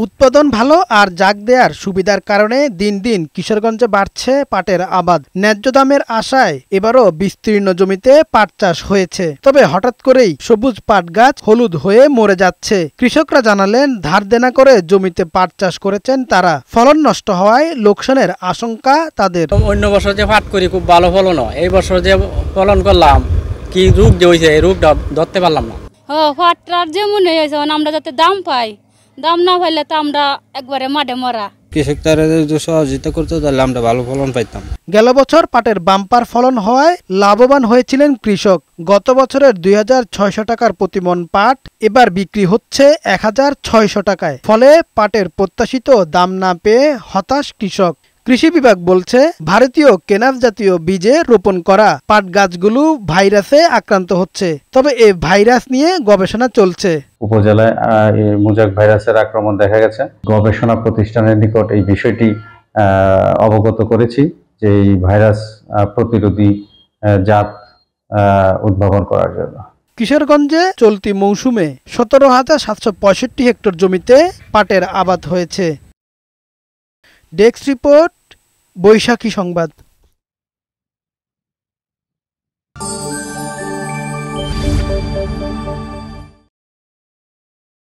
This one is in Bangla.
উৎপাদন ভালো আর জাগ দেয়ার সুবিধার কারণে দিন দিন কিশোরগঞ্জে বাড়ছে পাটের আবাদ। ন্যায্য দামের আশায় এবারও বিস্তীর্ণ জমিতে পাট চাষ হয়েছে। তবে হঠাৎ করেই সবুজ পাট গাছ হলুদ হয়ে মরে যাচ্ছে। কৃষকরা জানালেন, ধার দেনা করে জমিতে পাট চাষ করেছেন তারা। ফলন নষ্ট হওয়ায় লোকসানের আশঙ্কা তাদের। অন্য বছর যে পাট করি খুব ভালো ফলন হয়, এই বছর যে ফলন করলাম কি রোগ যে হয়েছে এই রোগটা ধরতে পারলাম না। পাটটার যেমন হয়েছে আমরা যাতে দাম পাই, দাম না পাইলে তো আমরা একবারে মাঠে মরা। কৃষকরা যদি সহযোগিতা করতো তাহলে আমরা ভালো ফলন পাইতাম। গেল বছর পাটের বাম্পার ফলন হওয়ায় লাভবান হয়েছিলেন কৃষক। গত বছরের ২৬০০ টাকার প্রতিমন পাট এবার বিক্রি হচ্ছে ১৬০০ টাকায়। ফলে পাটের প্রত্যাশিত দাম না পেয়ে হতাশ কৃষক। কৃষি বিভাগ বলছে, ভারতীয় কেনাফ জাতীয় বীজে রোপণ করা পাট গাছগুলো ভাইরাসে আক্রান্ত হচ্ছে। তবে এই ভাইরাস নিয়ে গবেষণা চলছে। উপজেলায় মোজাইক ভাইরাসের আক্রমণ দেখা গেছে। গবেষণা প্রতিষ্ঠানের নিকট এই বিষয়টি অবগত করেছি যে এই ভাইরাস প্রতিরোধী জাত উদ্ভাবন করার জন্য। কিশোরগঞ্জে চলতি মৌসুমে ১৭,৭৬৫ হেক্টর জমিতে পাটের আবাদ হয়েছে। ডেস্ক রিপোর্ট, বৈশাখী সংবাদ।